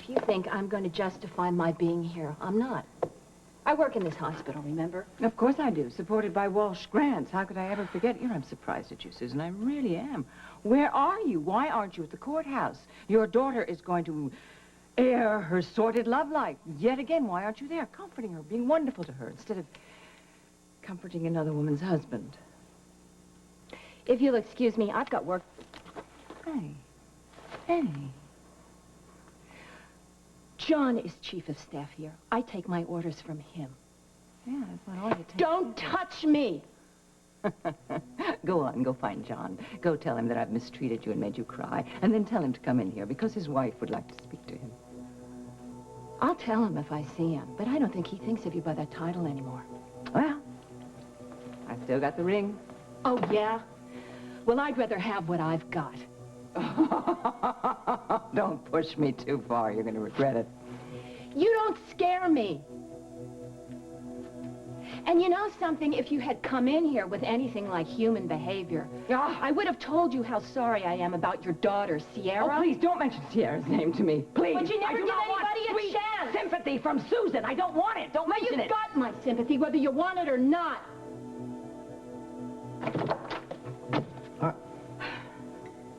If you think I'm going to justify my being here, I'm not. I work in this hospital, remember? Of course I do, supported by Walsh grants. How could I ever forget you? I'm surprised at you, Susan. I really am. Where are you? Why aren't you at the courthouse? Your daughter is going to air her sordid love life. Yet again, why aren't you there, comforting her, being wonderful to her, instead of comforting another woman's husband? If you'll excuse me, I've got work. Hey. John is chief of staff here. I take my orders from him. Yeah, that's not all you take. Don't touch me! Go on, go find John. Go tell him that I've mistreated you and made you cry. And then tell him to come in here, because his wife would like to speak to him. I'll tell him if I see him, but I don't think he thinks of you by that title anymore. Well, I still got the ring. Oh, yeah? Well, I'd rather have what I've got. Don't push me too far. You're going to regret it. You don't scare me. And you know something? If you had come in here with anything like human behavior, I would have told you how sorry I am about your daughter, Sierra. Oh, please, don't mention Sierra's name to me. Please. But you never give anybody a chance. Sympathy from Susan. I don't want it. Don't mention it. You've got my sympathy, whether you want it or not.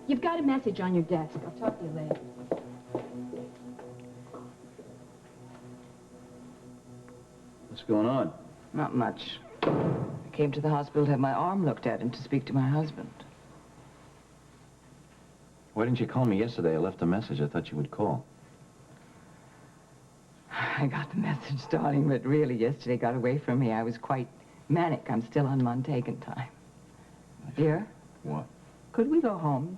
You've got a message on your desk. I'll talk to you later. What's going on? Not much. I came to the hospital to have my arm looked at and to speak to my husband. Why didn't you call me yesterday? I left a message. I thought you would call. I got the message, darling, but really yesterday got away from me. I was quite manic. I'm still on Montagan time. Dear? What? Could we go home?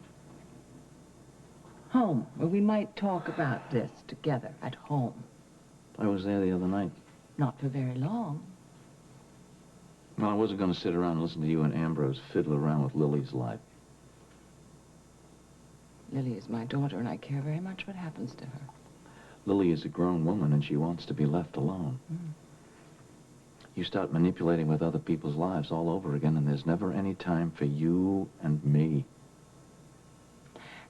Home, where we might talk about this together at home. I was there the other night. Not for very long. Well, I wasn't going to sit around and listen to you and Ambrose fiddle around with Lily's life. Lily is my daughter, and I care very much what happens to her. Lily is a grown woman, and she wants to be left alone. You start manipulating with other people's lives all over again, and there's never any time for you and me.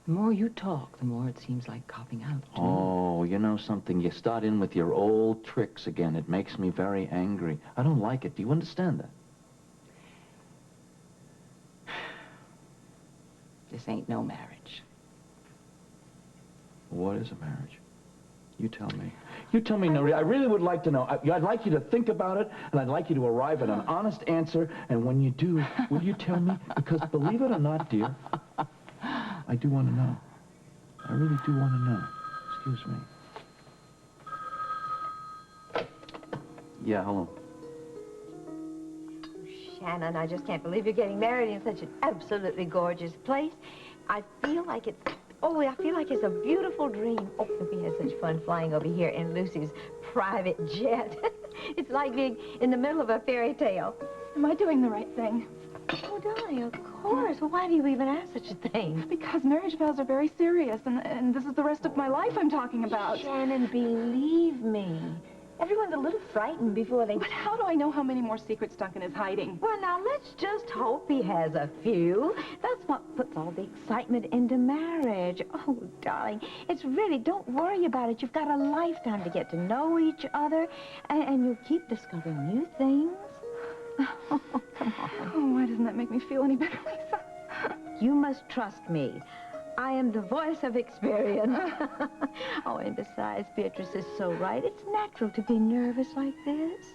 The more you talk, the more it seems like copping out to me. Oh, you know something? You start in with your old tricks again. It makes me very angry. I don't like it. Do you understand that? This ain't no marriage. What is a marriage? You tell me. You tell me, Nuri. I really would like to know. I'd like you to think about it, and I'd like you to arrive at an honest answer. And when you do, will you tell me? Because believe it or not, dear, I do want to know. I really do want to know. Excuse me. Yeah, hello. Shannon, I just can't believe you're getting married in such an absolutely gorgeous place. I feel like it's a beautiful dream. Oh, we had such fun flying over here in Lucy's private jet. It's like being in the middle of a fairy tale. Am I doing the right thing? Oh, darling, of course. Well, why do you even ask such a thing? Because marriage vows are very serious, and this is the rest of my life I'm talking about. Shannon, believe me. Everyone's a little frightened before they... But how do I know how many more secrets Duncan is hiding? Well, now, let's just hope he has a few. That's what puts all the excitement into marriage. Oh, darling, it's really... Don't worry about it. You've got a lifetime to get to know each other, and you'll keep discovering new things. Oh, come on. Oh, why doesn't that make me feel any better, Lisa? You must trust me. I am the voice of experience. Oh, and besides, Beatrice is so right. It's natural to be nervous like this.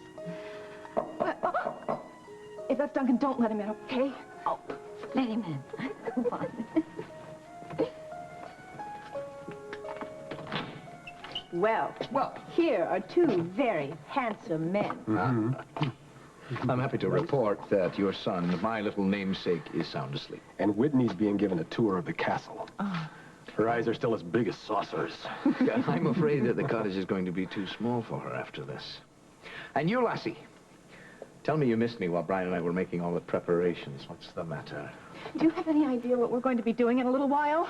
If that's Duncan, don't let him in, okay? Oh, let him in. Come on. Well, here are two very handsome men. I'm happy to report that your son, my little namesake, is sound asleep. And Whitney's being given a tour of the castle. Her eyes are still as big as saucers. I'm afraid that the cottage is going to be too small for her after this. And you, lassie, tell me you missed me while Brian and I were making all the preparations. What's the matter? Do you have any idea what we're going to be doing in a little while?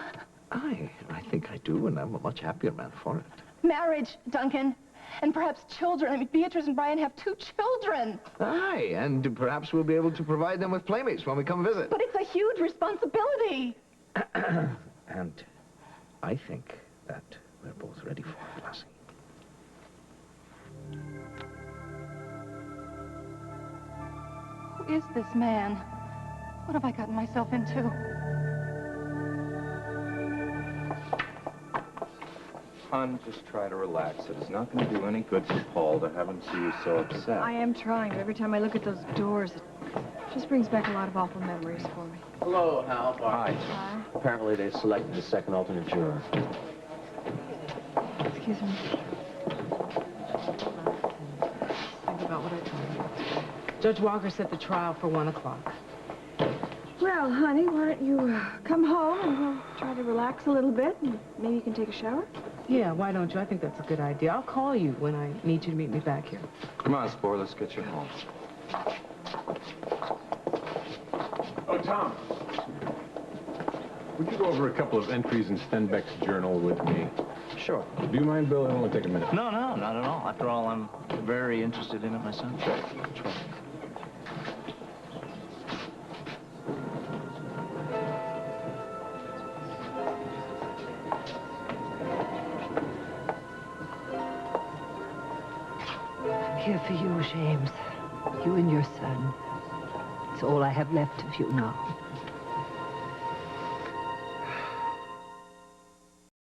I think I do, and I'm a much happier man for it. Marriage, Duncan. And perhaps children. I mean, Beatrice and Brian have 2 children. Aye, and perhaps we'll be able to provide them with playmates when we come visit. But it's a huge responsibility. And I think that We're both ready for it, Lassie. Who is this man? What have I gotten myself into? Hon, just try to relax. It is not going to do any good for Paul to have him see you so upset. I am trying, but every time I look at those doors, it just brings back a lot of awful memories for me. Hello, Hal. Hi. Hi. Apparently they selected the second alternate juror. Excuse me. Think about what I told you. Judge Walker set the trial for 1 o'clock. Well, honey, why don't you come home and we'll try to relax a little bit and maybe you can take a shower? Yeah, why don't you? I think that's a good idea. I'll call you when I need you to meet me back here. Come on, Spore, let's get you home. Oh, Tom. Would you go over a couple of entries in Stenbeck's journal with me? Sure. Do you mind, Bill? It'll only take a minute. No, not at all. After all, I'm very interested in it myself. Sure. Here for you, James. You and your son. It's all I have left of you now.